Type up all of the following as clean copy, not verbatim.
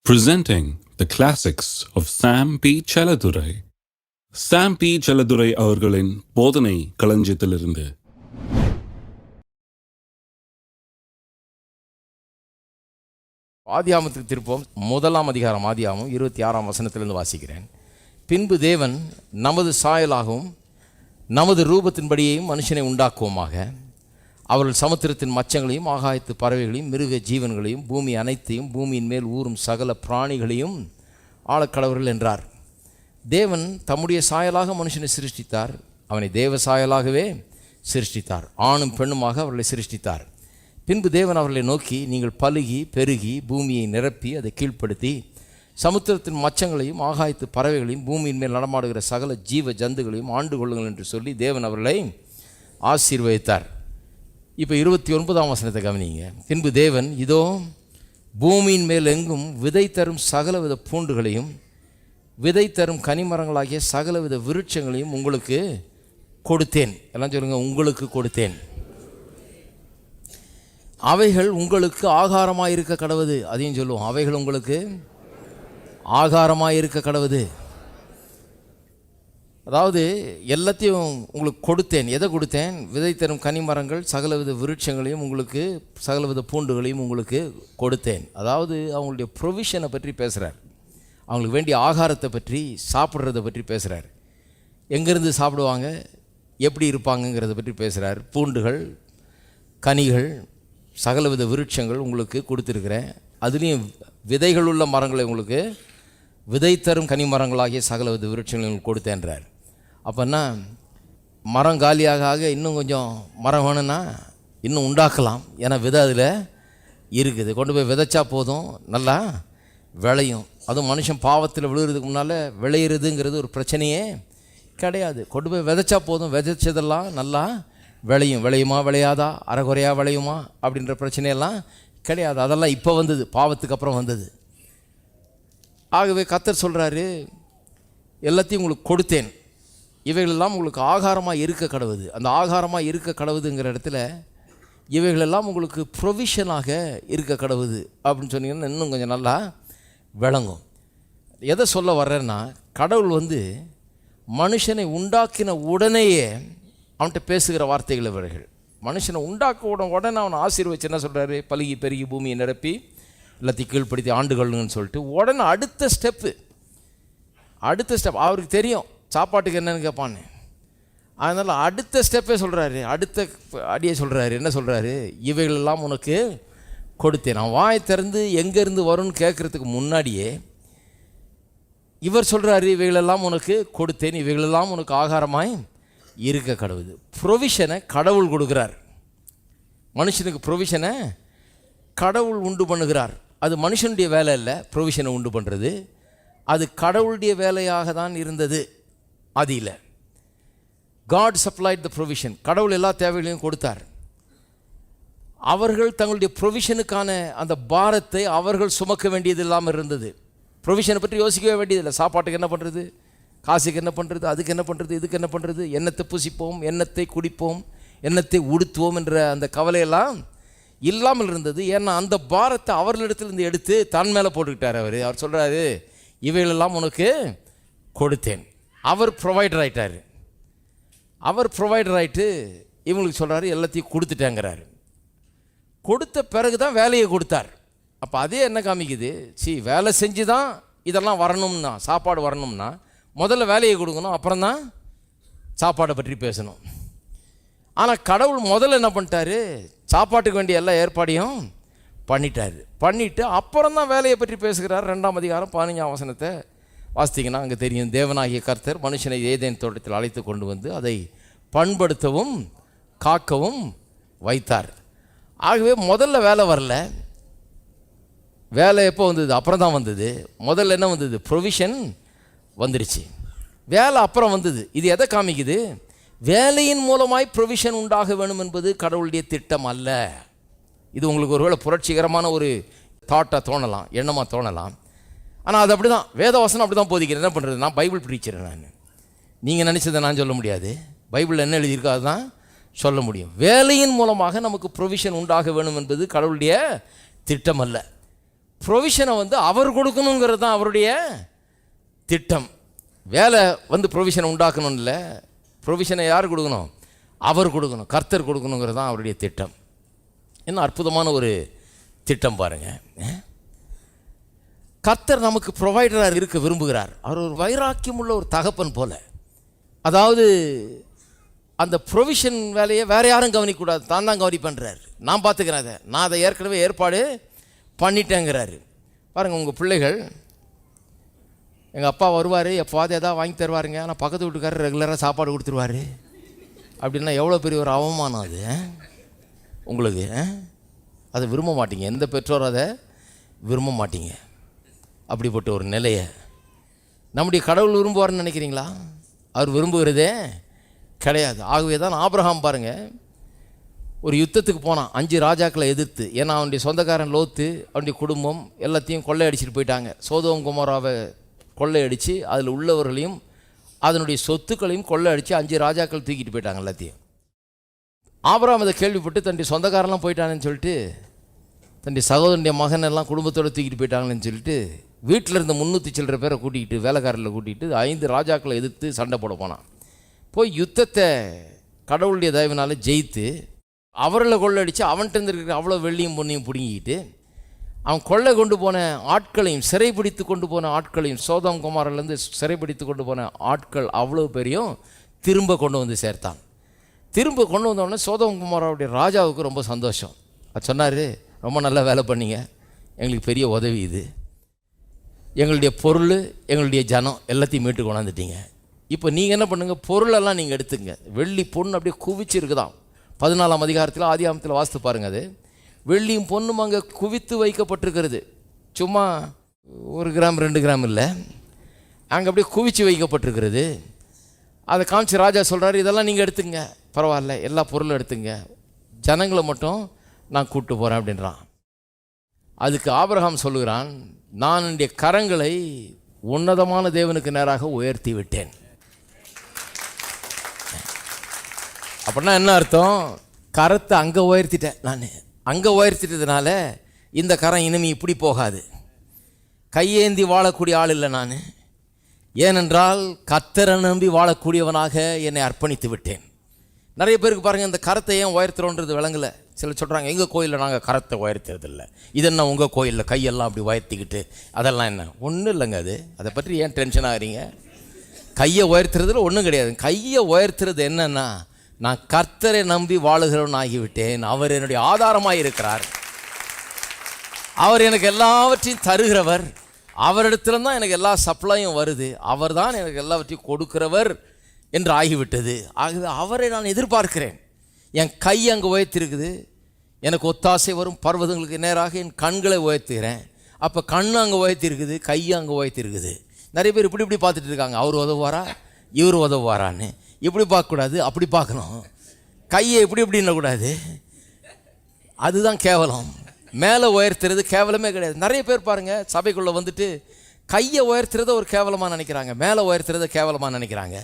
Presenting the classics of Sam P. Chaladurai. Sam P. Chaladurai அவர்களின் போதனை களஞ்சியத்திலிருந்து. ஆதியாகமத்துக்கு திருப்போம். 1ஆம் அதிகாரம் ஆதியாகமம் 26ஆம் வசனத்திலிருந்து வாசிக்கிறேன். பின்பு தேவன் நமது சாயலாகவும் நமது ரூபத்தின்படியையும் மனுஷனை உண்டாக்குவோமாக. அவர்கள் சமுத்திரத்தின் மச்சங்களையும் ஆகாயத்து பறவைகளையும் மிருக ஜீவன்களையும் பூமி அனைத்தையும் பூமியின் மேல் ஊறும் சகல பிராணிகளையும் ஆளக்கடவர்கள் என்றார். தேவன் தம்முடைய சாயலாக மனுஷனை சிருஷ்டித்தார். அவனை தேவ சாயலாகவே சிருஷ்டித்தார். ஆணும் பெண்ணுமாக அவர்களை சிருஷ்டித்தார். பின்பு தேவன் அவர்களை நோக்கி, நீங்கள் பலுகி பெருகி பூமியை நிரப்பி அதை கீழ்ப்படுத்தி சமுத்திரத்தின் மச்சங்களையும் ஆகாயத்து பறவைகளையும் பூமியின் மேல் நடமாடுகிற சகல ஜீவ ஜந்துகளையும் ஆண்டு கொள்ளுங்கள் என்று சொல்லி தேவன் அவர்களை ஆசீர்வதித்தார். இப்போ 29ஆம் வசனத்தை கவனிங்க. பின்பு தேவன், இதோ பூமியின் மேல் எங்கும் விதை தரும் சகலவித பூண்டுகளையும் விதை தரும் கனிமரங்களாகிய சகலவித விருட்சங்களையும் உங்களுக்கு கொடுத்தேன். எல்லாம் சொல்லுங்க, உங்களுக்கு கொடுத்தேன். அவைகள் உங்களுக்கு ஆகாரமாக இருக்க கடவுது. அதையும் சொல்லுவோம், அவைகள் உங்களுக்கு ஆகாரமாக இருக்க கடவுது. அதாவது எல்லாத்தையும் உங்களுக்கு கொடுத்தேன். எதை கொடுத்தேன்? விதை தரும் கனிமரங்கள் சகலவித விருட்சங்களையும் உங்களுக்கு சகலவித பூண்டுகளையும் உங்களுக்கு கொடுத்தேன். அதாவது அவங்களுடைய ப்ரொவிஷனை பற்றி பேசுகிறார். அவங்களுக்கு வேண்டிய ஆகாரத்தை பற்றி, சாப்பிட்றத பற்றி பேசுகிறார். எங்கேருந்து சாப்பிடுவாங்க, எப்படி இருப்பாங்கங்கிறத பற்றி பேசுகிறார். பூண்டுகள், கனிகள், சகலவித விருட்சங்கள் உங்களுக்கு கொடுத்துருக்குறேன். அதுலேயும் விதைகள் உள்ள மரங்களை உங்களுக்கு விதை தரும் கனிமரங்களாகிய சகலவித விருட்சங்களை உங்களுக்கு கொடுத்தேன்றார். அப்போன்னா மரம் காலியாக ஆக இன்னும் கொஞ்சம் மரம் வேணும்னா இன்னும் உண்டாக்கலாம். ஏன்னா விதை அதில் இருக்குது. கொண்டு போய் விதைச்சா போதும், நல்லா விளையும். அதுவும் மனுஷன் பாவத்தில் விழுகிறதுக்கு முன்னால் விளையிறதுங்கிறது ஒரு பிரச்சனையே கிடையாது. கொண்டு போய் விதைச்சா போதும், விதைச்சதெல்லாம் நல்லா விளையும். விளையுமா விளையாதா, அரைகுறையாக விளையுமா அப்படின்ற பிரச்சனையெல்லாம் கிடையாது. அதெல்லாம் இப்போ வந்தது, பாவத்துக்கு அப்புறம் வந்தது. ஆகவே கர்த்தர் சொல்கிறாரு, எல்லாத்தையும் உங்களுக்கு கொடுத்தேன், இவைகளெல்லாம் உங்களுக்கு ஆகாரமாக இருக்க கடவுது. அந்த ஆகாரமாக இருக்க கடவுதுங்கிற இடத்துல இவைகளெல்லாம் உங்களுக்கு ப்ரொவிஷனாக இருக்க கடவுது அப்படின்னு சொன்னீங்கன்னா இன்னும் கொஞ்சம் நல்லா விளங்கும். எதை சொல்ல வர்றேன்னா, கடவுள் மனுஷனை உண்டாக்கின உடனேயே அவன்கிட்ட பேசுகிற வார்த்தைகள் இவர்கள். மனுஷனை உண்டாக்க உடனே அவனை ஆசீர்வச்சு என்ன சொல்கிறாரு? பலுகி பெருகி பூமியை நிரப்பி எல்லாத்தையும் கீழ்ப்படுத்தி ஆண்டுகள்னு சொல்லிட்டு உடனே அடுத்த ஸ்டெப் அவருக்கு தெரியும் சாப்பாட்டுக்கு என்னன்னு கேட்பான்னு. அதனால் அடுத்த ஸ்டெப்பே சொல்கிறாரு, அடுத்த அடியே சொல்கிறாரு. என்ன சொல்கிறாரு? இவைகளெல்லாம் உனக்கு கொடுத்தேன். நான் வாயை திறந்து எங்கேருந்து வரும்னு கேட்குறதுக்கு முன்னாடியே இவர் சொல்கிறாரு, இவைகளெல்லாம் உனக்கு கொடுத்தேன், இவைகளெல்லாம் உனக்கு ஆகாரமாய் இருக்க கடவுது. ப்ரொவிஷனை கடவுள் கொடுக்குறார். மனுஷனுக்கு ப்ரொவிஷனை கடவுள் உண்டு பண்ணுகிறார். அது மனுஷனுடைய வேலை இல்லை, ப்ரொவிஷனை உண்டு பண்ணுறது. அது கடவுளுடைய வேலையாக தான் இருந்தது. அது இல்லை, காட் சப்ளைட் த ப்ரொவிஷன். கடவுள் எல்லா தேவைகளையும் கொடுத்தார். அவர்கள் தங்களுடைய ப்ரொவிஷனுக்கான அந்த பாரத்தை அவர்கள் சுமக்க வேண்டியது இல்லாமல் இருந்தது. ப்ரொவிஷனை பற்றி யோசிக்கவே வேண்டியதில்லை. சாப்பாட்டுக்கு என்ன பண்ணுறது, காசுக்கு என்ன பண்ணுறது, அதுக்கு என்ன பண்ணுறது, இதுக்கு என்ன பண்ணுறது, எண்ணத்தை புசிப்போம், எண்ணத்தை குடிப்போம், எண்ணத்தை உடுத்துவோம் என்ற அந்த கவலையெல்லாம் இல்லாமல் இருந்தது. ஏன்னா அந்த பாரத்தை அவர்களிடத்திலிருந்து எடுத்து தன் மேலே போட்டுக்கிட்டார். அவர் சொல்கிறாரு, இவைகளெல்லாம் உனக்கு கொடுத்தேன். அவர் ப்ரொவைடர் ஆகிட்டார். அவர் ப்ரொவைடர் ஆகிட்டு இவங்களுக்கு சொல்கிறாரு, எல்லாத்தையும் கொடுத்துட்டேங்கிறாரு. கொடுத்த பிறகு தான் வேலையை கொடுத்தார். அப்போ அதே என்ன காமிக்குது? வேலை செஞ்சு தான் இதெல்லாம் வரணும்னா, சாப்பாடு வரணும்னா முதல்ல வேலையை கொடுக்கணும், அப்புறம்தான் சாப்பாடை பற்றி பேசணும். ஆனால் கடவுள் முதல்ல என்ன பண்ணிட்டாரு? சாப்பாட்டுக்கு வேண்டிய எல்லா ஏற்பாடையும் பண்ணிட்டு அப்புறம் தான் வேலையை பற்றி பேசுகிறார். 2ஆம் அதிகாரம் 15ஆம் வசனத்தை வாசித்தீங்கன்னா அங்கே தெரியும். தேவனாகிய கர்த்தர் மனுஷனை ஏதேன் தோட்டத்தில் அழைத்து கொண்டு வந்து அதை பண்படுத்தவும் காக்கவும் வைத்தார். ஆகவே முதல்ல வேலை வரல. வேலை எப்போ வந்தது? அப்புறம் தான் வந்தது. முதல்ல என்ன வந்தது? ப்ரொவிஷன் வந்துடுச்சு. வேலை அப்புறம் வந்தது. இது எதை காமிக்குது? வேலையின் மூலமாய் ப்ரொவிஷன் உண்டாக வேணும் என்பது கடவுளுடைய திட்டம் அல்ல. இது உங்களுக்கு ஒருவேளை புரட்சிகரமான ஒரு தாட்டாக தோணலாம், எண்ணமாக தோணலாம். ஆனால் அது அப்படி தான், வேதவசனம் அப்படி தான் போதிக்கிறேன். என்ன பண்ணுறது? நான் பைபிள் பிடிச்சிறேன். நீங்கள் நினச்சதை நான் சொல்ல முடியாது. பைபிளில் என்ன எழுதியிருக்கோ அதுதான் சொல்ல முடியும். வேலையின் மூலமாக நமக்கு ப்ரொவிஷன் உண்டாக வேணும் என்பது கடவுளுடைய திட்டம் அல்ல. ப்ரொவிஷனை வந்து அவர் கொடுக்கணுங்கிறது தான் அவருடைய திட்டம். வேலை வந்து ப்ரொவிஷனை உண்டாக்கணும் இல்லை, ப்ரொவிஷனை யார் கொடுக்கணும்? அவர் கொடுக்கணும், கர்த்தர் கொடுக்கணுங்கிறது தான் அவருடைய திட்டம். என்ன அற்புதமான ஒரு திட்டம் பாருங்கள். கர்த்தர் நமக்கு ப்ரொவைடராக இருக்க விரும்புகிறார். அவர் ஒரு வைராக்கியம் உள்ள ஒரு தகப்பன் போல. அதாவது அந்த ப்ரொவிஷன் வேலையை வேறு யாரும் கவனிக்கக்கூடாது, தான் கவனிப்பண்றார். நான் பார்த்துக்கிறேன், நான் அதை ஏற்கனவே ஏற்பாடு பண்ணிட்டேங்கிறாரு. பாருங்கள், உங்கள் பிள்ளைகள், எங்கள் அப்பா வருவார், எப்போது எதாவது வாங்கி தருவாருங்க, ஆனால் பக்கத்து வீட்டுக்காரர் ரெகுலராக சாப்பாடு கொடுத்துருவார் அப்படின்னா எவ்வளோ பெரிய ஒரு அவமானம் அது உங்களுக்கு. அதை விரும்ப மாட்டீங்க, எந்த பெற்றோர் அதை விரும்ப மாட்டீங்க. அப்படிப்பட்ட ஒரு நிலையை நம்முடைய கடவுள் விரும்புவார்னு நினைக்கிறீங்களா? அவர் விரும்புகிறதே கிடையாது. ஆகவே தான் ஆபிரகாம் பாருங்கள், ஒரு யுத்தத்துக்கு போனான் 5 ராஜாக்களை எதிர்த்து. ஏன்னா அவனுடைய சொந்தக்காரன் லோத்து, அவனுடைய குடும்பம் எல்லாத்தையும் கொள்ளையடிச்சிட்டு போயிட்டாங்க. சோதோம் கொமோராவை கொள்ளையடித்து அதில் உள்ளவர்களையும் அதனுடைய சொத்துக்களையும் கொள்ளையடித்து 5 ராஜாக்கள் தூக்கிட்டு போயிட்டாங்க எல்லாத்தையும். ஆபிரகாம் அதை கேள்விப்பட்டு தன்னுடைய சொந்தக்காரெல்லாம் போயிட்டானேன்னு சொல்லிட்டு, தன்னுடைய சகோதரனுடைய மகன் எல்லாம் குடும்பத்தோடு தூக்கிட்டு போயிட்டாங்களேன்னு சொல்லிட்டு வீட்டில் இருந்த 300 சில்லற பேரை கூட்டிகிட்டு, வேலைக்காரர்களை கூட்டிகிட்டு 5 ராஜாக்களை எதிர்த்து சண்டை போட போனான். போய் யுத்தத்தை கடவுளுடைய தயவினால ஜெயித்து அவர்களை கொள்ளையடித்து அவன்கிட்ட இருக்கிற அவ்வளோ வெள்ளியும் பொண்ணையும் பிடுங்கிக்கிட்டு அவன் கொள்ளை கொண்டு போன ஆட்களையும் சிறைப்பிடித்து கொண்டு போன ஆட்களையும், சோதோம் குமாரிலேருந்து சிறைப்பிடித்து கொண்டு போன ஆட்கள் அவ்வளோ பெரியும் திரும்ப கொண்டு வந்து சேர்த்தான். திரும்ப கொண்டு வந்தோடனே சோதோம் குமாரோடைய ராஜாவுக்கு ரொம்ப சந்தோஷம். அது சொன்னார், ரொம்ப நல்லா வேலை பண்ணீங்க, எங்களுக்கு பெரிய உதவி இது, எங்களுடைய பொருள் எங்களுடைய ஜனம் எல்லாத்தையும் மீட்டு கொண்டாந்துட்டீங்க. இப்போ நீங்கள் என்ன பண்ணுங்கள், பொருளெல்லாம் நீங்கள் எடுத்துங்க. வெள்ளி பொண்ணு அப்படியே குவிச்சு இருக்குதான். 14ஆம் அதிகாரத்தில் ஆதியாகமத்தில் வாசித்து பாருங்கள். அது வெள்ளியும் பொண்ணும் அங்கே குவித்து வைக்கப்பட்டிருக்கிறது. சும்மா 1 கிராம் 2 கிராம் இல்லை, அங்கே அப்படியே குவிச்சு வைக்கப்பட்டிருக்கிறது. அதை காமிச்சு ராஜா சொல்கிறாரு, இதெல்லாம் நீங்கள் எடுத்துங்க, பரவாயில்ல, எல்லா பொருளும் எடுத்துங்க, ஜனங்களை மட்டும் நான் கூப்பிட்டு போகிறேன் அப்படின்றான். அதுக்கு ஆபிரகாம் சொல்லுகிறான், நான் என்னுடைய கரங்களை உன்னதமான தேவனுக்கு நேராக உயர்த்தி விட்டேன். அப்படின்னா என்ன அர்த்தம்? கரத்தை அங்கே உயர்த்திட்டேன். நான் அங்கே உயர்த்திட்டதுனால இந்த கரம் இனிமே இப்படி போகாது. கையேந்தி வாழக்கூடிய ஆள் இல்லை நான். ஏனென்றால் கர்த்தரை நம்பி வாழக்கூடியவனாக என்னை அர்ப்பணித்து விட்டேன். நிறைய பேருக்கு பாருங்கள், இந்த கரத்தை ஏன் உயர்த்துறோன்றது விளங்கலை. சிலர் சொல்கிறாங்க, எங்கள் கோயிலில் நாங்கள் கரத்தை உயர்த்துறதில்லை, இது என்ன உங்கள் கோயிலில் கையெல்லாம் அப்படி உயர்த்திக்கிட்டு அதெல்லாம் என்ன? ஒன்றும் இல்லைங்க. அதை பற்றி ஏன் டென்ஷன் ஆகிறீங்க? கையை உயர்த்துறதுல ஒன்றும் கிடையாது. கையை உயர்த்துறது என்னன்னா, நான் கர்த்தரை நம்பி வாழுகிறவன் ஆகிவிட்டேன், அவர் என்னுடைய ஆதாரமாக இருக்கிறார், அவர் எனக்கு எல்லாவற்றையும் தருகிறவர், அவரிடத்துல தான் எனக்கு எல்லா சப்ளையும் வருது, அவர் தான் எனக்கு எல்லாவற்றையும் கொடுக்கிறவர் என்று ஆகிவிட்டது. ஆகவே அவரை நான் எதிர்பார்க்கிறேன். என் கை அங்கே உயர்த்திருக்குது, எனக்கு ஒத்தாசை வரும் பர்வதங்களுக்கு நேராக என் கண்களை உயர்த்துகிறேன். அப்போ கண் அங்கே உயர்த்திருக்குது, கை அங்கே உயர்த்திருக்குது. நிறைய பேர் இப்படி பார்த்துட்டு இருக்காங்க, அவர் உதவுவாரா இவர் உதவுவாரான்னு. இப்படி பார்க்கக்கூடாது, அப்படி பார்க்கணும். கையை இப்படின்னக்கூடாது, அதுதான் கேவலம். மேலே உயர்த்துறது கேவலமே கிடையாது. நிறைய பேர் பாருங்கள், சபைக்குள்ளே வந்துட்டு கையை உயர்த்துறத ஒரு கேவலமாக நினைக்கிறாங்க, மேலே உயர்த்துறத கேவலமாக நினைக்கிறாங்க.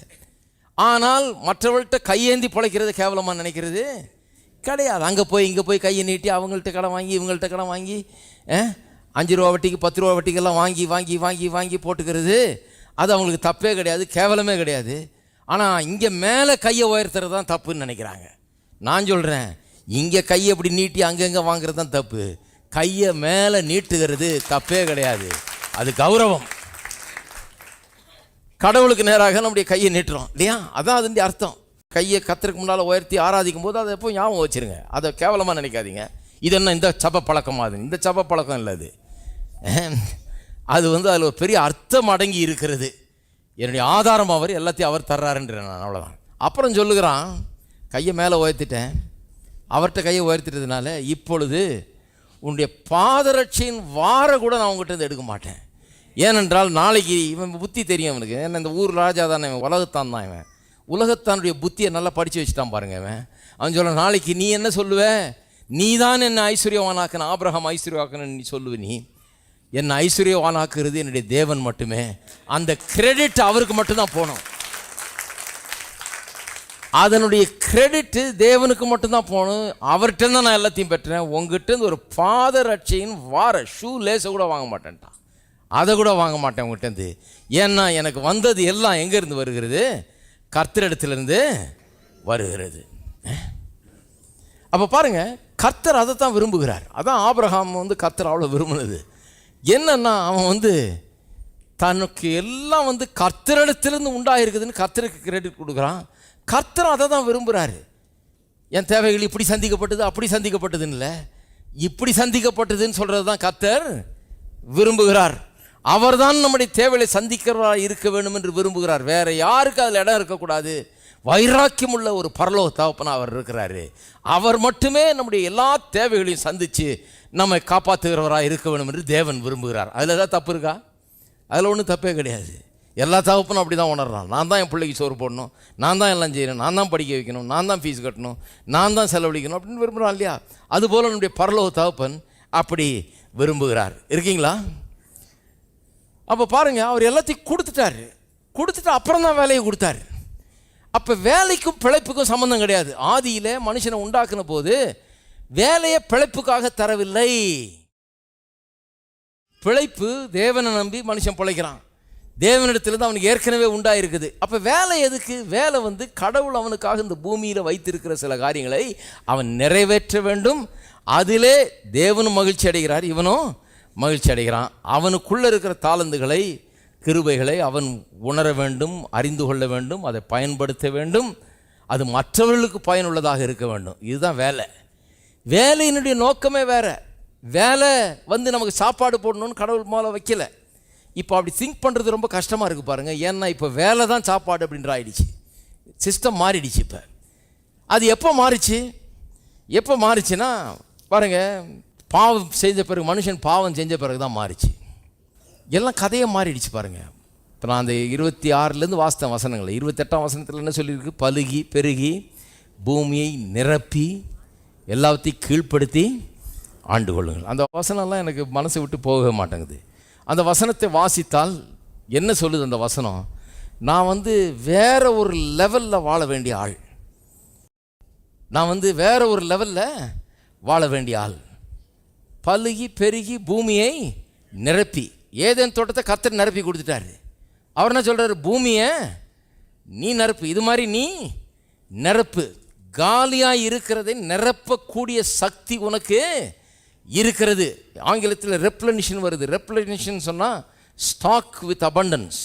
ஆனால் மற்றவர்கள்ட்ட கையேந்தி பிழைக்கிறது கேவலமாக நினைக்கிறது கிடையாது. அங்கே போய் இங்கே போய் கையை நீட்டி அவங்கள்ட்ட கடன் வாங்கி இவங்கள்ட்ட கடன் வாங்கி 5 ரூபா வட்டிக்கு 10 ரூபா வட்டிக்கெல்லாம் வாங்கி வாங்கி வாங்கி வாங்கி போட்டுக்கிறது அது அவங்களுக்கு தப்பே கிடையாது, கேவலமே கிடையாது. ஆனால் இங்கே மேலே கையை உயர்த்துறது தான் தப்புன்னு நினைக்கிறாங்க. நான் சொல்கிறேன், இங்கே கையை இப்படி நீட்டி அங்கங்கே வாங்குறது தான் தப்பு, கையை மேலே நீட்டுகிறது தப்பே கிடையாது, அது கௌரவம். கடவுளுக்கு நேராக நம்முடைய கையை நீட்டுறோம் இல்லையா? அதான் அதனுடைய அர்த்தம். கையை கர்த்தருக்கு முன்னால் உயர்த்தி ஆராதிக்கும் போது அதை எப்போ ஞாபகம் வச்சுருங்க, அதை கேவலமாக நினைக்காதீங்க. இது என்ன இந்த சபை பழக்கமாக? அது இந்த சபை பழக்கம் இல்லை, அது அதில் ஒரு பெரிய அர்த்தம் அடங்கி இருக்கிறது. என்னுடைய ஆதாரம் அவர், எல்லாத்தையும் அவர் தர்றாருன்ற நான், அவ்வளோதான். அப்புறம் சொல்லுகிறான், கையை மேலே உயர்த்திட்டேன், அவர்கிட்ட கையை உயர்த்திட்டதுனால இப்பொழுது உன்னுடைய பாதரட்சியின் வார கூட நான் உங்கள்கிட்ட இருந்து எடுக்க மாட்டேன். ஏனென்றால் நாளைக்கு இவன் புத்தி தெரியும் அவனுக்கு. ஏன்னா இந்த ஊர் ராஜா தானே இவன், உலகத்தான் தான் இவன், உலகத்தானுடைய புத்தியை நல்லா படித்து வச்சுட்டான் பாருங்க இவன். அவன் சொல்ல, நாளைக்கு நீ என்ன சொல்லுவ, நீ தான் என்னை ஐஸ்வர்யவானாக்குன, ஆபிரகாம் ஐஸ்வர்யவாக்கன்னு நீ சொல்லுவ, நீ என்னை ஐஸ்வர்யவானாக்குறது என்னுடைய தேவன் மட்டுமே, அந்த கிரெடிட் அவருக்கு மட்டும்தான் போகணும். அதனுடைய கிரெடிட்டு தேவனுக்கு மட்டும்தான் போகணும். அவர்கிட்ட தான் நான் எல்லாத்தையும் பெற்றேன். உங்ககிட்ட இருந்து ஒரு பாதரட்சையின் ஷூ லேஸை கூட வாங்க மாட்டேன்ட்டான். அதை கூட வாங்க மாட்டேன் உங்ககிட்டேருந்து. ஏன்னா எனக்கு வந்தது எல்லாம் எங்கேருந்து வருகிறது? கர்த்தரிடத்திலிருந்து வருகிறது. அப்போ பாருங்கள், கர்த்தர் அதை தான் விரும்புகிறார். அதான் ஆபிரகாம் கர்த்தர் அவ்வளோ விரும்பினது. என்னன்னா அவன் தனக்கு எல்லாம் கர்த்தரிடத்திலிருந்து உண்டாயிருக்குதுன்னு கர்த்தருக்கு கிரெடிட் கொடுக்குறான். கர்த்தர் அதை தான் விரும்புகிறாரு. என் தேவைகள் இப்படி சந்திக்கப்பட்டது, அப்படி சந்திக்கப்பட்டதுன்னு இல்லை, இப்படி சந்திக்கப்பட்டதுன்னு சொல்கிறது தான் கர்த்தர் விரும்புகிறார். அவர் தான் நம்முடைய தேவைகளை சந்திக்கிறவராக இருக்க வேண்டும் என்று விரும்புகிறார். வேற யாருக்கு அதில் இடம் இருக்கக்கூடாது. வைராக்கியம் உள்ள ஒரு பரலோக தகப்பனாக அவர் இருக்கிறாரு. அவர் மட்டுமே நம்முடைய எல்லா தேவைகளையும் சந்தித்து நம்மை காப்பாற்றுகிறவராக இருக்க வேண்டும் என்று தேவன் விரும்புகிறார். அதில் ஏதாவது தப்பு இருக்கா? அதில் ஒன்றும் தப்பே கிடையாது. எல்லா தகப்பனும் அப்படி தான் உணர்றான். நான் தான் என் பிள்ளைக்கு சோறு போடணும், நான் தான் எல்லாம் செய்யணும், நான் தான் படிக்க வைக்கணும், நான் தான் ஃபீஸ் கட்டணும், நான் தான் செலவழிக்கணும் அப்படின்னு விரும்புகிறான் இல்லையா? அதுபோல் நம்முடைய பரலோக தகப்பன் அப்படி விரும்புகிறார். இருக்கீங்களா? அப்போ பாருங்கள், அவர் எல்லாத்தையும் கொடுத்துட்டு அப்புறம் தான் வேலையை கொடுத்தாரு. அப்போ வேலைக்கும் பிழைப்புக்கும் சம்மந்தம் கிடையாது. ஆதியில் மனுஷனை உண்டாக்குன போது வேலையை பிழைப்புக்காக தரவில்லை. பிழைப்பு தேவனை நம்பி மனுஷன் பிழைக்கிறான். தேவனிடத்திலிருந்து அவனுக்கு ஏற்கனவே உண்டாயிருக்குது. அப்போ வேலை எதுக்கு? வேலை கடவுள் அவனுக்காக இந்த பூமியில் வைத்திருக்கிற சில காரியங்களை அவன் நிறைவேற்ற வேண்டும். அதிலே தேவனும் மகிழ்ச்சி அடைகிறார், இவனும் மகிழ்ச்சி அடைகிறான். அவனுக்குள்ளே இருக்கிற தாளந்துகளை, கிருபைகளை அவன் உணர வேண்டும், அறிந்து கொள்ள வேண்டும், அதை பயன்படுத்த வேண்டும். அது மற்றவர்களுக்கு பயனுள்ளதாக இருக்க வேண்டும். இதுதான் வேலை. வேலையினுடைய நோக்கமே வேற. வேலை நமக்கு சாப்பாடு போடணும்னு கடவுள் மேலே வைக்கல. இப்போ அப்படி திங்க் பண்ணுறது ரொம்ப கஷ்டமாக இருக்குது பாருங்கள். ஏன்னா இப்போ வேலை தான் சாப்பாடு அப்படின்ற ஆயிடுச்சு. சிஸ்டம் மாறிடுச்சு. இப்போ அது எப்போ மாறிச்சுன்னா பாருங்கள், பாவம் செஞ்ச பிறகு, மனுஷன் பாவம் செஞ்ச பிறகு தான் மாறிச்சு. எல்லாம் கதையை மாறிடுச்சு பாருங்கள். இப்போ நான் அந்த 26 வாசித்தேன் வசனங்களை. 28ஆம் வசனத்தில் என்ன சொல்லியிருக்கு? பலுகி பெருகி பூமியை நிரப்பி எல்லாத்தையும் கீழ்ப்படுத்தி ஆண்டு கொள்ளுங்கள். அந்த வசனம்லாம் எனக்கு மனசை விட்டு போக மாட்டேங்குது. அந்த வசனத்தை வாசித்தால் என்ன சொல்லுது அந்த வசனம்? நான் வேற ஒரு லெவலில் வாழ வேண்டிய ஆள். நான் வேற ஒரு லெவலில் வாழ வேண்டிய ஆள். பலுகி பெருகி பூமியை நிரப்பி. ஏதேன் தோட்டத்தை கர்த்தர் நிரப்பி கொடுத்துட்டாரு. அவர் என்ன சொல்கிறார்? பூமியை நீ நிரப்பு, இது மாதிரி நீ நிரப்பு. காலியாக இருக்கிறதை நிரப்பக்கூடிய சக்தி உனக்கு இருக்கிறது. ஆங்கிலத்தில் ரெப்ளனிஷன் வருது. ரெப்ளனிஷன் சொன்னால் stock with abundance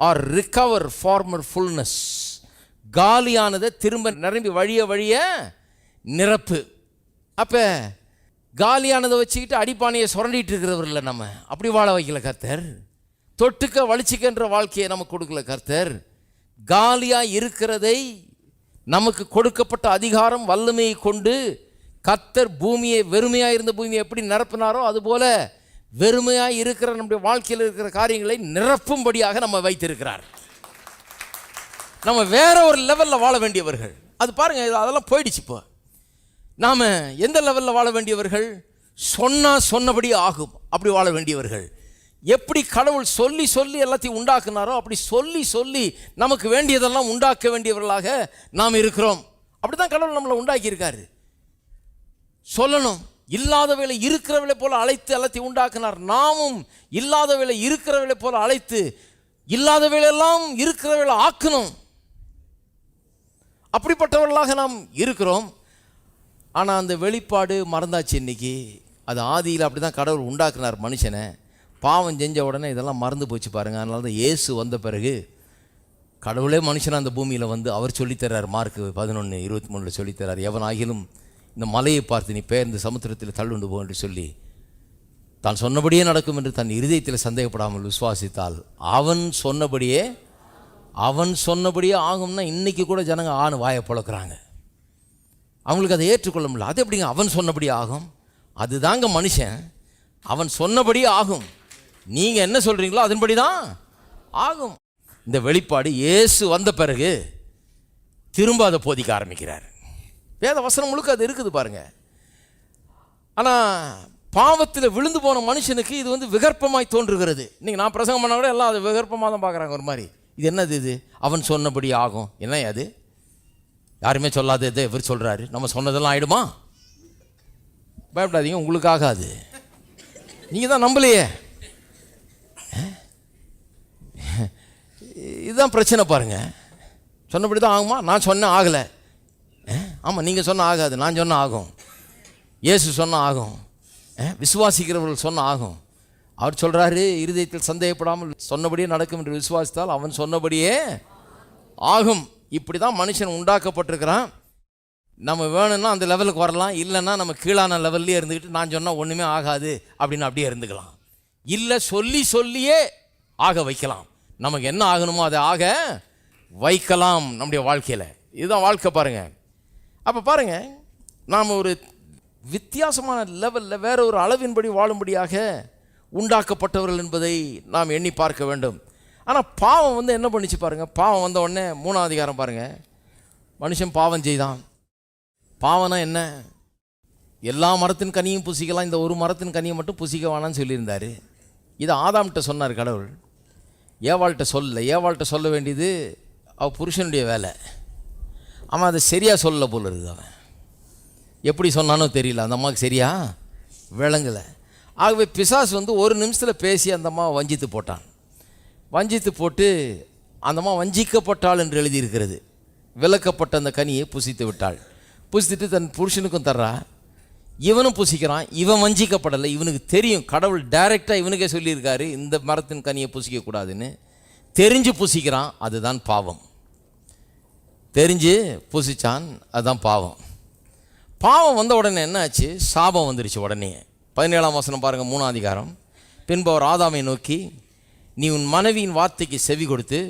or recover former fullness. காலியானதை திரும்ப நிரம்பி வழிய நிரப்பு. அப்போ காலியானதை வச்சுக்கிட்டு அடிப்பானையை சுரண்டிட்டு இருக்கிறவர் இல்லை. நம்ம அப்படி வாழ வைக்கல கர்த்தர். தொட்டுக்க வலிச்சிக்கன்ற வாழ்க்கையை நமக்கு கொடுக்கல கர்த்தர். காலியாக இருக்கிறதை, நமக்கு கொடுக்கப்பட்ட அதிகாரம் வல்லமையை கொண்டு கர்த்தர் பூமியை, வெறுமையாக இருந்த பூமியை எப்படி நிரப்பினாரோ அதுபோல வெறுமையாக இருக்கிற நம்முடைய வாழ்க்கையில் இருக்கிற காரியங்களை நிரப்பும்படியாக நம்ம வைத்திருக்கிறார். நம்ம வேற ஒரு லெவலில் வாழ வேண்டியவர்கள். அது பாருங்கள், அதெல்லாம் போயிடுச்சு. இப்போ நாம் எந்த லெவலில் வாழ வேண்டியவர்கள்? சொன்னபடி ஆகும் அப்படி வாழ வேண்டியவர்கள். எப்படி கடவுள் சொல்லி எல்லாத்தையும் உண்டாக்குனாரோ அப்படி சொல்லி நமக்கு வேண்டியதெல்லாம் உண்டாக்க வேண்டியவர்களாக நாம் இருக்கிறோம். அப்படி தான் கடவுள் நம்மளை உண்டாக்கியிருக்காரு. சொல்லணும். இல்லாதவளை இருக்கிறவளை போல அழைத்து எல்லாத்தையும் உண்டாக்குனார். நாமும் இல்லாதவளை இருக்கிறவளை போல அழைத்து இல்லாதவளெல்லாம் இருக்கிறவளை ஆக்கணும். அப்படிப்பட்டவர்களாக நாம் இருக்கிறோம். ஆனால் அந்த வெளிப்பாடு மறந்தாச்சு இன்னைக்கு. அது ஆதியில் அப்படி தான் கடவுள் உண்டாக்குனார் மனுஷனை. பாவம் செஞ்ச உடனே இதெல்லாம் மறந்து போச்சு பாருங்கள். அதனால தான் இயேசு வந்த பிறகு கடவுளே மனுஷனாக அந்த பூமியில் அவர் சொல்லித்தர்றார். மார்க் 11:23 சொல்லித்தர்றார். எவன் ஆகிலும் இந்த மலையை பார்த்து நீ பெயர்ந்து சமுத்திரத்தில் தள்ளுண்டு போ என்று சொல்லி தான் சொன்னபடியே நடக்கும் என்று தன் இருதயத்தில் சந்தேகப்படாமல் விசுவாசித்தால் அவன் சொன்னபடியே ஆகும்னா இன்றைக்கி கூட ஜனங்க வாயை புழக்கிறாங்க. அவங்களுக்கு அதை ஏற்றுக்கொள்ள முடியல. அது எப்படிங்க அவன் சொன்னபடி ஆகும்? அதுதாங்க மனுஷன். அவன் சொன்னபடி ஆகும். நீங்கள் என்ன சொல்கிறீங்களோ அதன்படி தான் ஆகும். இந்த வெளிப்பாடு இயேசு வந்த பிறகு திரும்ப அதை போதிக்க ஆரம்பிக்கிறார். வேத வசனம் முழுக்க அது இருக்குது பாருங்க. ஆனால் பாவத்தில் விழுந்து போன மனுஷனுக்கு இது விகற்பமாய் தோன்றுகிறது. இன்னைக்கு நான் பிரசங்கம் பண்ண கூட எல்லாம் அது விகற்பமாக தான் பார்க்குறாங்க. ஒரு மாதிரி இது என்னது? இது அவன் சொன்னபடி ஆகும். என்ன அது? யாருமே சொல்லாதே இவர் சொல்கிறாரு, நம்ம சொன்னதெல்லாம் ஆகிடுமா? பயப்படாதீங்க, உங்களுக்கு ஆகாது. நீங்கள் தான் நம்பலையே. இதுதான் பிரச்சனை பாருங்க. சொன்னபடி தான் ஆகுமா? நான் சொன்னேன் ஆகலை. ஆமாம், நீங்கள் சொன்ன ஆகாது, நான் சொன்ன ஆகும். இயேசு சொன்ன ஆகும், விசுவாசிக்கிறவர்கள் சொன்ன ஆகும். அவர் சொல்கிறாரு, இருதயத்தில் சந்தேகப்படாமல் சொன்னபடியே நடக்கும் என்று விசுவாசித்தால் அவன் சொன்னபடியே ஆகும். இப்படி தான் மனுஷன் உண்டாக்கப்பட்டிருக்கிறான். நம்ம வேணும்னா அந்த லெவலுக்கு வரலாம், இல்லைன்னா நம்ம கீழான லெவல்லே இருந்துக்கிட்டு நான் சொன்னால் ஒன்றுமே ஆகாது அப்படின்னு அப்படியே இருந்துக்கலாம். இல்லை, சொல்லியே ஆக வைக்கலாம். நமக்கு என்ன ஆகணுமோ அதை ஆக வைக்கலாம் நம்முடைய வாழ்க்கையில். இதுதான் வாழ்க்கை பாருங்க. அப்போ பாருங்க, நாம் ஒரு வித்தியாசமான லெவலில் வேற ஒரு அளவின்படி வாழும்படியாக உண்டாக்கப்பட்டவர்கள் என்பதை நாம் எண்ணி பார்க்க வேண்டும். ஆனால் பாவம் என்ன பண்ணிச்சு பாருங்க. பாவம் வந்த உடனே 3ஆம் அதிகாரம் பாருங்க. மனுஷன் பாவம் செய்தான். பாவம்னா என்ன? எல்லா மரத்தின் கனியும் புசிக்கலாம், இந்த ஒரு மரத்தின் கனியை மட்டும் புசிக்க வேணான்னு சொல்லியிருந்தார். இதை ஆதாம்கிட்ட சொன்னார் கடவுள், ஏவாள்கிட்ட சொல்லலை. ஏவாள்கிட்ட சொல்ல வேண்டியது அவள் புருஷனுடைய வேலை. அவன் அதை சரியாக சொல்லலை போல இருக்குது. அவன் எப்படி சொன்னானோ தெரியல, அந்த அம்மாவுக்கு சரியா விளங்கலை. ஆகவே பிசாசு ஒரு நிமிஷத்தில் பேசி அந்த அம்மாவை வஞ்சித்து போட்டான். வஞ்சித்து போட்டு அந்த அம்மா வஞ்சிக்கப்பட்டாள் என்று எழுதியிருக்கிறது. விலக்கப்பட்ட அந்த கனியை புசித்து விட்டாள். புசித்துட்டு தன் புருஷனுக்கும் தர்றா. இவனும் புசிக்கிறான். இவன் வஞ்சிக்கப்படலை. இவனுக்கு தெரியும், கடவுள் டைரெக்டாக இவனுக்கே சொல்லியிருக்காரு இந்த மரத்தின் கனியை புசிக்கக்கூடாதுன்னு. தெரிஞ்சு புசிக்கிறான், அதுதான் பாவம். தெரிஞ்சு புசிச்சான், அதுதான் பாவம். பாவம் வந்த உடனே என்ன ஆச்சு? சாபம் வந்துருச்சு உடனே. 17ஆம் வசனம் பாருங்கள், 3ஆம் அதிகாரம். பின்பு அவர் ஆதாமை நோக்கி, நீ உன் மனைவியின் வார்த்தைக்கு செவி கொடுத்து,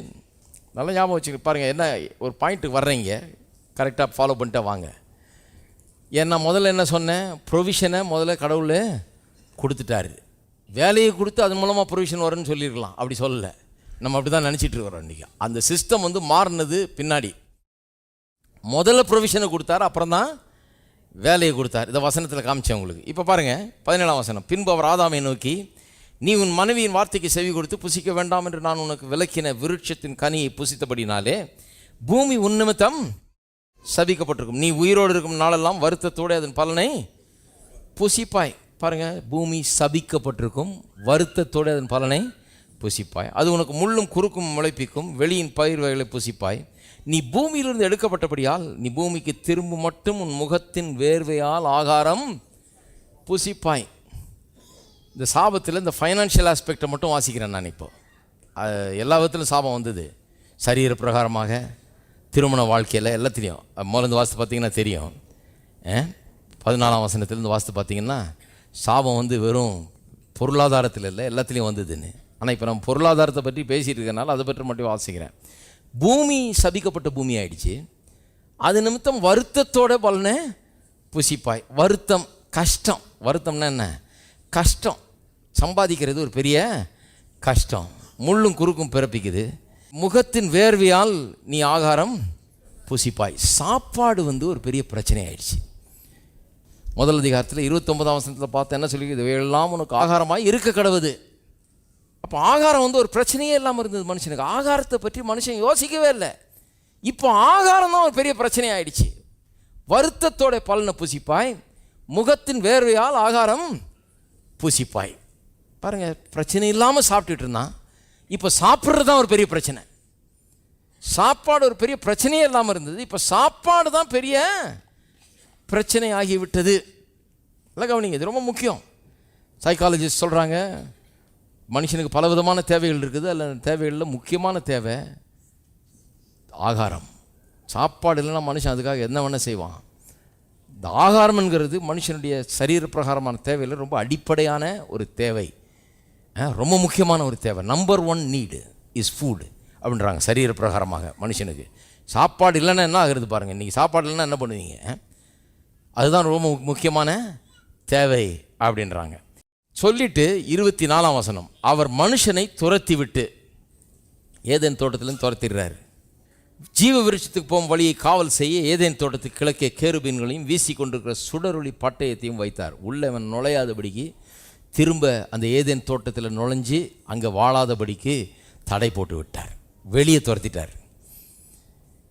நல்லா ஞாபகம் வச்சுக்க பாருங்கள், என்ன ஒரு பாயிண்ட்டுக்கு வர்றீங்க, கரெக்டாக ஃபாலோ பண்ணிட்டே வாங்க. ஏன்னா முதல்ல என்ன சொன்னேன்? ப்ரொவிஷனை முதல்ல கடவுள் கொடுத்துட்டாரு. வேலையை கொடுத்து அது மூலமாக ப்ரொவிஷன் வரும்னு சொல்லியிருக்கலாம். அப்படி சொல்லலை. நம்ம அப்படி தான் நினச்சிட்டு இருக்கிறோம் இன்றைக்கி. அந்த சிஸ்டம் மாறினது பின்னாடி. முதல்ல ப்ரொவிஷனை கொடுத்தாரு, அப்புறம் தான் வேலையை கொடுத்தார். இதை வசனத்தில் காமிச்சேன் உங்களுக்கு. இப்போ பாருங்கள், 17ஆம் வசனம். பின்பு அவர் ஆதாமை நோக்கி, நீ உன் மனைவியின் வார்த்தைக்கு செவி கொடுத்து புசிக்க வேண்டாம் என்று நான் உனக்கு விலக்கின விருட்சத்தின் கனியை புசித்தபடினாலே பூமி உன் நிமித்தம் சபிக்கப்பட்டிருக்கும். நீ உயிரோடு இருக்கும் நாளெல்லாம் வருத்தத்தோடு அதன் பலனை புசிப்பாய். பாருங்க, பூமி சபிக்கப்பட்டிருக்கும், வருத்தத்தோடு அதன் பலனை புசிப்பாய். அது உனக்கு முள்ளும் குறுக்கும் முளைப்பிக்கும், வெளியின் பயிர் வகைகளை புசிப்பாய். நீ பூமியிலிருந்து எடுக்கப்பட்டபடியால் நீ பூமிக்கு திரும்ப மட்டும் உன் முகத்தின் வேர்வையால் ஆகாரம் புசிப்பாய். இந்த சாபத்தில் இந்த ஃபைனான்ஷியல் ஆஸ்பெக்டை மட்டும் வாசிக்கிறேன் நான். இப்போ எல்லா விதத்திலும் சாபம் வந்தது. சரீர பிரகாரமாக, திருமண வாழ்க்கையில், எல்லாத்துலேயும். முதல்ல வாஸ்து பார்த்திங்கன்னா தெரியும். 14ஆம் வசனத்திலேருந்து வாஸ்து பார்த்திங்கன்னா சாபம் வெறும் பொருளாதாரத்தில் இல்லை, எல்லாத்துலேயும் வந்ததுன்னு. ஆனால் இப்போ நம்ம பொருளாதாரத்தை பற்றி பேசிகிட்டு இருக்கனால அதை பற்றி மட்டும் வாசிக்கிறேன். பூமி சபிக்கப்பட்ட பூமி ஆயிடுச்சு. அது நிமித்தம் வருத்தத்தோட பலனை புசிப்பாய். வருத்தம், கஷ்டம். வருத்தம்னா என்ன? கஷ்டம். சம்பாதிக்கிறது ஒரு பெரிய கஷ்டம். முள்ளும் குறுக்கும் பிறப்பிக்குது. முகத்தின் வேர்வையால் நீ ஆகாரம் புசிப்பாய். சாப்பாடு ஒரு பெரிய பிரச்சனை ஆயிடுச்சு. முதல் அதிகாரத்தில் 29ஆம் வசனத்தில் பார்த்து என்ன சொல்லிக்குது? இவையெல்லாம் உனக்கு ஆகாரமாய் இருக்க கடவுது. அப்போ ஆகாரம் ஒரு பிரச்சனையே இல்லாமல் இருந்தது மனுஷனுக்கு. ஆகாரத்தை பற்றி மனுஷன் யோசிக்கவே இல்லை. இப்போ ஆகாரம் தான் ஒரு பெரிய பிரச்சனை ஆயிடுச்சு. வருத்தத்தோட பலனை புசிப்பாய், முகத்தின் வேர்வையால் ஆகாரம் புசிப்பாய். பாருங்க, பிரச்சனை இல்லாமல் சாப்பிட்டுட்டு இருந்தான். இப்போ சாப்பிட்றது தான் ஒரு பெரிய பிரச்சனை. சாப்பாடு ஒரு பெரிய பிரச்சனையே இல்லாமல் இருந்தது. இப்போ சாப்பாடு தான் பெரிய பிரச்சனை ஆகிவிட்டது. இல்லை, கவனிங்க, இது ரொம்ப முக்கியம். சைக்காலஜிஸ்ட் சொல்கிறாங்க, மனுஷனுக்கு பல விதமான தேவைகள் இருக்குது. அதில் தேவைகளில் முக்கியமான தேவை ஆகாரம். சாப்பாடு இல்லைன்னா மனுஷன் அதுக்காக என்ன வேணால் செய்வான். இந்த ஆகாரம்ங்கிறது மனுஷனுடைய சரீர பிரகாரமான தேவையில் ரொம்ப அடிப்படையான ஒரு தேவை, ரொம்ப முக்கியமான ஒரு தேவை. நம்பர் 1 நீடு இஸ் ஃபுட் அப்படின்றாங்க சரீர பிரகாரமாக மனுஷனுக்கு. சாப்பாடு இல்லைன்னா என்ன ஆகுறது பாருங்கள். இன்றைக்கி சாப்பாடு இல்லைன்னா என்ன பண்ணுவீங்க? அதுதான் ரொம்ப முக்கியமான தேவை அப்படின்றாங்க. சொல்லிட்டு 24ஆம் வசனம், அவர் மனுஷனை துரத்தி விட்டு, ஏதேன் தோட்டத்திலேருந்து துரத்திடுறாரு. ஜீவ விருட்சத்துக்கு போகும் வழியை காவல் செய்ய ஏதேன் தோட்டத்துக்கு கிழக்கே கேருபீன்களையும் வீசி கொண்டிருக்கிற சுடரொளி பட்டயத்தையும் வைத்தார். உள்ளவன் நுழையாதபடிக்கு, திரும்ப அந்த ஏதேன் தோட்டத்தில் நுழைஞ்சு அங்கே வாழாதபடிக்கு தடை போட்டு விட்டார். வெளியே துரத்திட்டார்.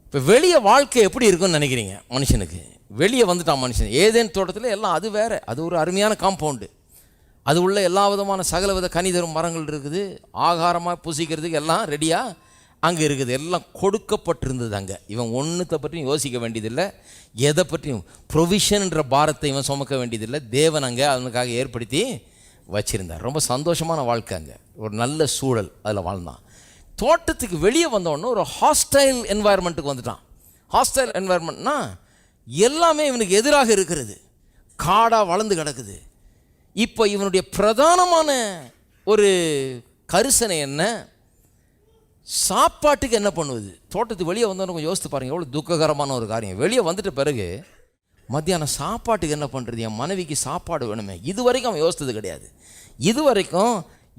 இப்போ வெளியே வாழ்க்கை எப்படி இருக்குன்னு நினைக்கிறீங்க? மனுஷனுக்கு வெளியே வந்துட்டான் மனுஷன். ஏதேன் தோட்டத்தில் எல்லாம் அது வேறு, அது ஒரு அருமையான காம்பவுண்டு. அது உள்ள எல்லா விதமான சகலவித கனிதரும் மரங்கள் இருக்குது, ஆகாரமாக புசிக்கிறதுக்கு எல்லாம் ரெடியாக அங்கே இருக்குது. எல்லாம் கொடுக்கப்பட்டிருந்தது அங்கே. இவன் ஒன்றுத்தை பற்றியும் யோசிக்க வேண்டியதில்லை, எதை பற்றியும் ப்ரொவிஷன்ன்ற பாரத்தை இவன் சுமக்க வேண்டியதில்லை. தேவன் அங்கே அவனுக்காக ஏற்படுத்தி வச்சுருந்தார். ரொம்ப சந்தோஷமான வாழ்க்கை, அங்கே ஒரு நல்ல சூழல், அதில் வாழ்ந்தான். தோட்டத்துக்கு வெளியே வந்தோடனே ஒரு ஹாஸ்டைல் என்வாயர்மெண்ட்டுக்கு வந்துட்டான். ஹாஸ்டைல் என்வாயர்மெண்ட்னா எல்லாமே இவனுக்கு எதிராக இருக்கிறது, காடாக வளர்ந்து கிடக்குது. இப்போ இவனுடைய பிரதானமான ஒரு கரிசனை என்ன? சாப்பாட்டுக்கு என்ன பண்ணுவது? தோட்டத்துக்கு வெளியே வந்தோன்னு கொஞ்சம் யோசித்து பாருங்கள், எவ்வளோ துக்ககரமான ஒரு காரியம். வெளியே வந்துட்ட பிறகு மத்தியானம் சாப்பாட்டுக்கு என்ன பண்ணுறது? என் மனைவிக்கு சாப்பாடு வேணுமே. இது வரைக்கும் அவன் யோசித்தது கிடையாது. இது வரைக்கும்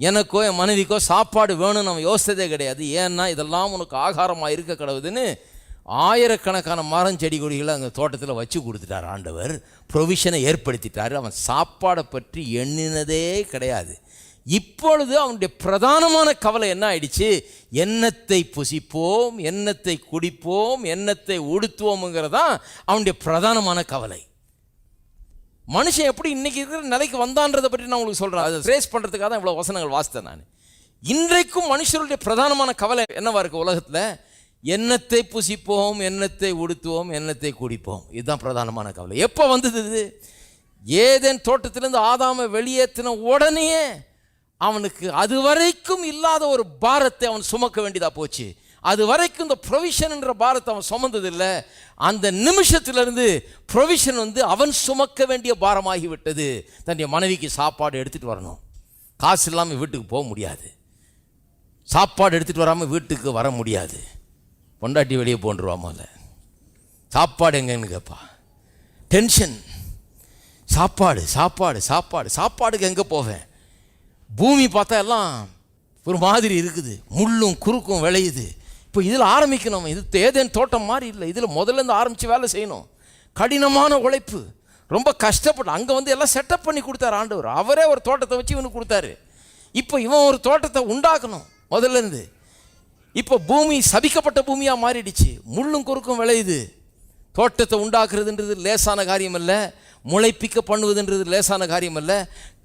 எனக்கோ என் மனைவிக்கோ சாப்பாடு வேணும்னு அவன் யோசித்ததே கிடையாது. ஏன்னா இதெல்லாம் உனக்கு ஆகாரமாக இருக்க கிடவுதுன்னு ஆயிரக்கணக்கான மரம் செடி கொடிகளை அங்கே தோட்டத்தில் வச்சு கொடுத்துட்டார் ஆண்டவர். ப்ரொவிஷனை ஏற்படுத்திட்டார். அவன் சாப்பாடை பற்றி எண்ணினதே கிடையாது. இப்பொழுது அவனுடைய பிரதானமான கவலை என்ன ஆயிடுச்சு? எண்ணத்தை புசிப்போம், எண்ணத்தை குடிப்போம், எண்ணத்தை உடுத்துவோம்ங்கிறதான் அவனுடைய பிரதானமான கவலை. மனுஷன் எப்படி இன்னைக்கு இருக்கிற நிலைக்கு வந்தான்றதை பற்றி நான் உங்களுக்கு சொல்கிறேன். அதை ட்ரேஸ் பண்ணுறதுக்காக தான் இவ்வளோ வசனங்கள் வாசித்தேன் நான். இன்றைக்கும் மனுஷருடைய பிரதானமான கவலை என்னவா இருக்குது உலகத்தில்? எண்ணத்தை புசிப்போம், எண்ணத்தை உடுத்துவோம், எண்ணத்தை குடிப்போம். இதுதான் பிரதானமான கவலை. எப்போ வந்தது இது? ஏதேன் தோட்டத்திலேருந்து ஆதாமை வெளியேற்றின உடனே அவனுக்கு அது வரைக்கும் இல்லாத ஒரு பாரத்தை அவன் சுமக்க வேண்டியதாக போச்சு. அது வரைக்கும் இந்த ப்ரொவிஷன் என்ற பாரத்தை அவன் சுமந்ததில்லை. அந்த நிமிஷத்திலிருந்து ப்ரொவிஷன் அவன் சுமக்க வேண்டிய பாரமாகி விட்டது. தன்னுடைய மனைவிக்கு சாப்பாடு எடுத்துகிட்டு வரணும், காசு இல்லாமல் வீட்டுக்கு போக முடியாது, சாப்பாடு எடுத்துகிட்டு வராமல் வீட்டுக்கு வர முடியாது. பொண்டாட்டி வெளியே போன்றுவாமல, சாப்பாடு எங்கன்னு கேட்பா, டென்ஷன். சாப்பாடு சாப்பாடு சாப்பாடு சாப்பாடுக்கு எங்கே போவேன்? பூமி பார்த்தா எல்லாம் ஒரு மாதிரி இருக்குது, முள்ளும் குறுக்கும் விளையுது. இப்போ இதில் ஆரம்பிக்கணும். இது ஏதேன் தோட்டம் மாதிரி இல்லை, இதில் முதல்லேருந்து ஆரம்பித்து வேலை செய்யணும். கடினமான உழைப்பு, ரொம்ப கஷ்டப்பட்டு அங்கே எல்லாம் செட்டப் பண்ணி கொடுத்தாரு ஆண்டவர். அவரே ஒரு தோட்டத்தை வச்சு இவனுக்கு கொடுத்தாரு. இப்போ இவன் ஒரு தோட்டத்தை உண்டாக்கணும் முதல்லேருந்து. இப்போ பூமி சபிக்கப்பட்ட பூமியாக மாறிடுச்சு, முள்ளும் குறுக்கும் விளையுது. தோட்டத்தை உண்டாக்குறதுன்றது லேசான காரியம் அல்ல, முளைப்பிக்க பண்ணுவதுன்றது லேசான காரியம் அல்ல.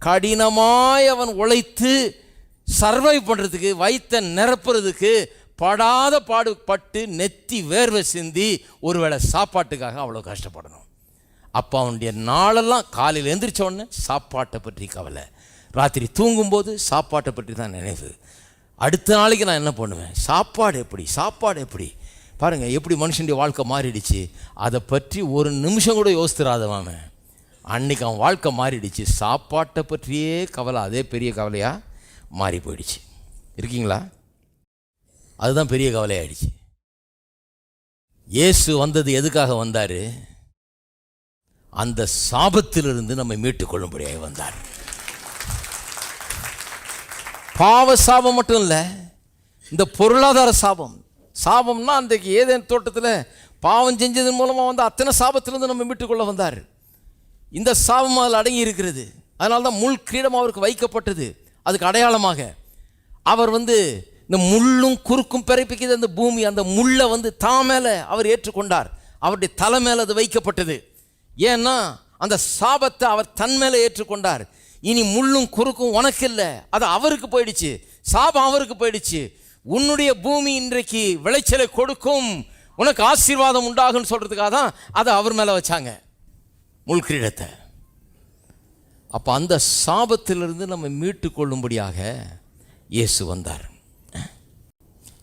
கடினமாய் அவன் உழைத்து சர்வை பண்ணுறதுக்கு, வயிற்றை நிரப்புறதுக்கு படாத பாடுபட்டு நெத்தி வேர்வை சிந்தி ஒருவேளை சாப்பாட்டுக்காக அவ்வளோ கஷ்டப்படணும். அப்போ அவனுடைய நாளெல்லாம் காலையில் எழுந்திரிச்ச உடனே சாப்பாட்டை பற்றி கவலை, ராத்திரி தூங்கும்போது சாப்பாட்டை பற்றி தான் நினைவு. அடுத்த நாளைக்கு நான் என்ன பண்ணுவேன்? சாப்பாடு எப்படி, சாப்பாடு எப்படி? பாருங்கள் எப்படி மனுஷனுடைய வாழ்க்கை மாறிடுச்சு. அதை பற்றி ஒரு நிமிஷம் கூட யோசித்துறாதவன் அன்னைக்கு அவன் வாழ்க்கை மாறிடுச்சு. சாப்பாட்டை பற்றியே கவலை அதே பெரிய கவலையாக மாறி போயிடுச்சு. இருக்கீங்களா? அதுதான் பெரிய கவலையாயிடுச்சு. இயேசு வந்தது எதுக்காக வந்தார்? அந்த சாபத்திலிருந்து நம்மை மீட்டுக்கொள்ளும்படியாக வந்தார். பாவ சாபம் மட்டும் இல்லை, இந்த பொருளாதார சாபம். சாபம்னா அன்றைக்கு ஏதேன் தோட்டத்தில் பாவம் செஞ்சதன் மூலமாக அத்தனை சாபத்திலிருந்து நம்ம மீட்டுக்கொள்ள வந்தார். இந்த சாபம் அதில் அடங்கி இருக்கிறது. அதனால தான் முள் கிரீடம் அவருக்கு வைக்கப்பட்டது. அதுக்கு அடையாளமாக அவர் இந்த முள்ளும் குறுக்கும் பிறப்பிக்கிது அந்த பூமி, அந்த முள்ளை தான் மேலே அவர் ஏற்றுக்கொண்டார். அவருடைய தலை மேலே அது வைக்கப்பட்டது. ஏன்னா அந்த சாபத்தை அவர் தன் மேலே ஏற்றுக்கொண்டார். இனி முள்ளும் குறுக்கும் உனக்கு இல்லை, அது அவருக்கு போயிடுச்சு. சாபம் அவருக்கு போயிடுச்சு. உன்னுடைய பூமி இன்றைக்கு விளைச்சலை கொடுக்கும், உனக்கு ஆசீர்வாதம் உண்டாகுன்னு சொல்கிறதுக்காக தான் அதை அவர் மேலே வச்சாங்க, முள் கிரீடத்தை. அப்போ அந்த சாபத்திலிருந்து நம்ம மீட்டு கொள்ளும்படியாக இயேசு வந்தார்.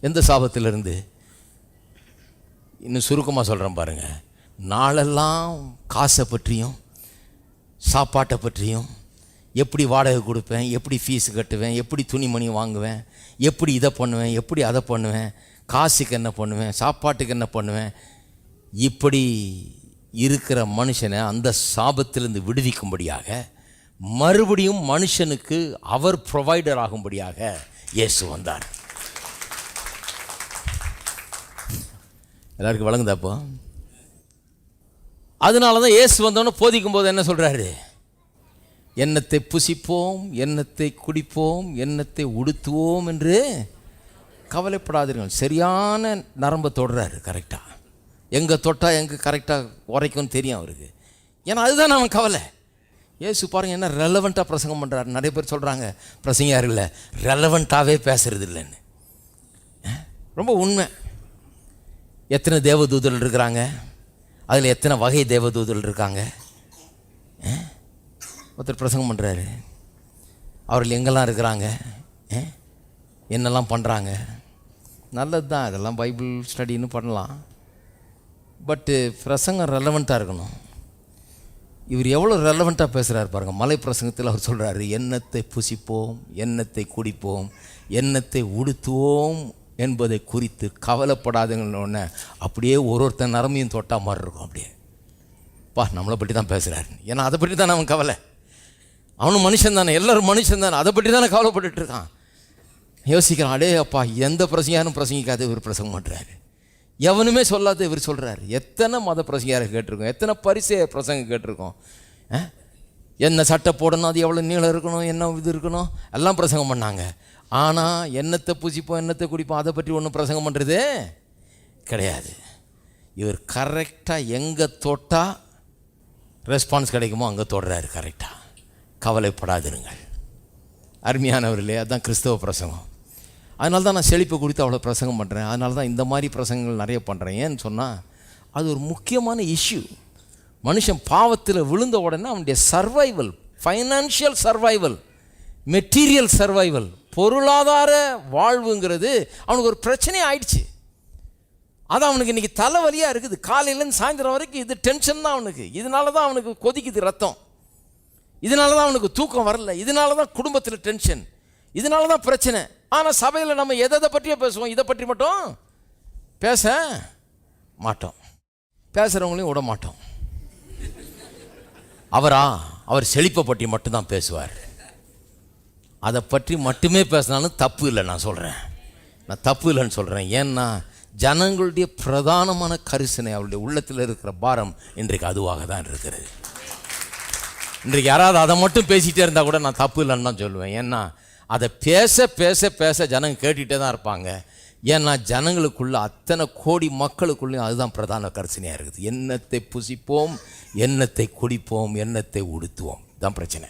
எந்த சாபத்திலிருந்து? இன்னும் சுருக்கமாக சொல்கிறேன் பாருங்கள். நாளெல்லாம் காசை பற்றியும் சாப்பாட்டை பற்றியும், எப்படி வாடகை கொடுப்பேன், எப்படி ஃபீஸு கட்டுவேன், எப்படி துணிமணி வாங்குவேன், எப்படி இதை பண்ணுவேன், எப்படி அதை பண்ணுவேன், காசுக்கு என்ன பண்ணுவேன், சாப்பாட்டுக்கு என்ன பண்ணுவேன், இப்படி இருக்கிற மனுஷனை அந்த சாபத்திலிருந்து விடுவிக்கும்படியாக மறுபடியும் மனுஷனுக்கு அவர் ப்ரொவைடர் ஆகும்படியாக இயேசு வந்தார். எல்லாருக்கும் வழங்குதாப்போ? அதனால தான் இயேசு வந்தோன்னு போதிக்கும் போது என்ன சொல்கிறாரு? எண்ணத்தை புசிப்போம், எண்ணத்தை குடிப்போம், எண்ணத்தை உடுத்துவோம் என்று கவலைப்படாதீர்கள். சரியான நரம்பை தொடுறாரு கரெக்டாக. எங்கே தொட்டால் எங்கே கரெக்டாக உரைக்கும்னு தெரியும் அவருக்கு. ஏன்னா அதுதான் அவன் கவலை. ஏசு பாருங்கள் என்ன ரெலவெண்ட்டாக பிரசங்கம் பண்ணுறாரு. நிறைய பேர் சொல்கிறாங்க பிரசங்கியாருல ரெலவெண்ட்டாகவே பேசுறது இல்லைன்னு. ரொம்ப உண்மை. எத்தனை தேவதூதர்கள் இருக்கிறாங்க, அதில் எத்தனை வகை தேவதூதர்கள் இருக்காங்க. ஒருத்தர் பிரசங்கம் பண்ணுறாரு, அவர்கள் எங்கெல்லாம் இருக்கிறாங்க, என்னெல்லாம் பண்ணுறாங்க. நல்லது தான், அதெல்லாம் பைபிள் ஸ்டடின்னு பண்ணலாம். பட்டு பிரசங்கம் ரெலவெண்ட்டாக இருக்கணும். இவர் எவ்வளோ ரெலவெண்ட்டாக பேசுகிறார் பாருங்கள். மலை பிரசங்கத்தில் அவர் சொல்கிறாரு, எண்ணத்தை புசிப்போம், எண்ணத்தை குடிப்போம், எண்ணத்தை உடுத்துவோம் என்பதை குறித்து கவலைப்படாதுங்கன்னு அப்படியே ஒருத்தன் நரம்பையும் தொட்டா மாதிரி இருக்கும். அப்படியே நம்மளை பற்றி தான் பேசுகிறாரு. ஏன்னா அதை பற்றி தானே அவன் கவலை. அவனும் மனுஷன் தானே, எல்லோரும் மனுஷன் தானே, அதை பற்றி தானே கவலைப்பட்டுட்டு இருக்கான். யோசிக்கிறான், அடே அப்பா எந்த பிரசங்கியாரும் பிரசங்கிக்காத இவர் பிரசங்கம் பண்ணுறாரு, எவனுமே சொல்லாத இவர் சொல்கிறாரு. எத்தனை மத பிரசங்கியாரை கேட்டிருக்கோம், எத்தனை பரிசைய பிரசங்க கேட்டிருக்கோம். என்ன சட்டை போடணும், அது எவ்வளோ நீளம் இருக்கணும், என்ன இது இருக்கணும், எல்லாம் பிரசங்கம் பண்ணாங்க. ஆனால் எண்ணத்தை பூசிப்போம், எண்ணத்தை குடிப்போம், அதை பற்றி ஒன்றும் பிரசங்கம் பண்ணுறது கிடையாது. இவர் கரெக்டாக எங்கே தொட்டால் ரெஸ்பான்ஸ் கிடைக்குமோ அங்கே தொடுறாரு கரெக்டாக. கவலைப்படாதிருங்கள். அருமையானவர்களே, அதுதான் கிறிஸ்தவ பிரசங்கம். அதனால தான் நான் செழிப்பை குறித்து அவ்வளோ பிரசங்கம் பண்ணுறேன். அதனால தான் இந்த மாதிரி பிரசங்கங்கள் நிறைய பண்ணுறேன். ஏன்னு சொன்னால் அது ஒரு முக்கியமான இஷ்யூ. மனுஷன் பாவத்தில் விழுந்த உடனே அவனுடைய survival, financial survival, material survival, பொருளாதார வாழ்வுங்கிறது அவனுக்கு ஒரு பிரச்சனையே ஆயிடுச்சு. அது அவனுக்கு இன்றைக்கி தலைவலியாக இருக்குது. காலையிலேருந்து சாயந்தரம் வரைக்கும் இது டென்ஷன் தான் அவனுக்கு. இதனால தான் அவனுக்கு கொதிக்குது ரத்தம், இதனால தான் அவனுக்கு தூக்கம் வரல, இதனால தான் குடும்பத்தில் டென்ஷன், இதனால தான் பிரச்சனை. ஆனால் சபையில் நம்ம எதை பற்றியே பேசுவோம், இதை பற்றி மட்டும் பேச மாட்டோம். பேசுகிறவங்களையும் விட மாட்டோம். அவர் செழிப்பை பற்றி மட்டும்தான் பேசுவார். அதை பற்றி மட்டுமே பேசினாலும் தப்பு இல்லை. நான் சொல்கிறேன், நான் தப்பு இல்லைன்னு சொல்கிறேன். ஏன்னா ஜனங்களுடைய பிரதானமான கரிசனை, அவருடைய உள்ளத்தில் இருக்கிற பாரம் இன்றைக்கு அதுவாக தான் இருக்கிறது. இன்றைக்கு யாராவது அதை மட்டும் பேசிகிட்டே இருந்தால் கூட நான் தப்பு இல்லைன்னு தான் சொல்லுவேன். ஏன்னா அதை பேச பேச பேச ஜனங்க கேட்டுகிட்டே தான் இருப்பாங்க. ஏன்னா ஜனங்களுக்குள்ள அத்தனை கோடி மக்களுக்குள்ளேயும் அதுதான் பிரதான கரிசனையாக இருக்குது. எண்ணத்தை புசிப்போம், எண்ணத்தை குடிப்போம், எண்ணத்தை உடுத்துவோம், தான் பிரச்சனை.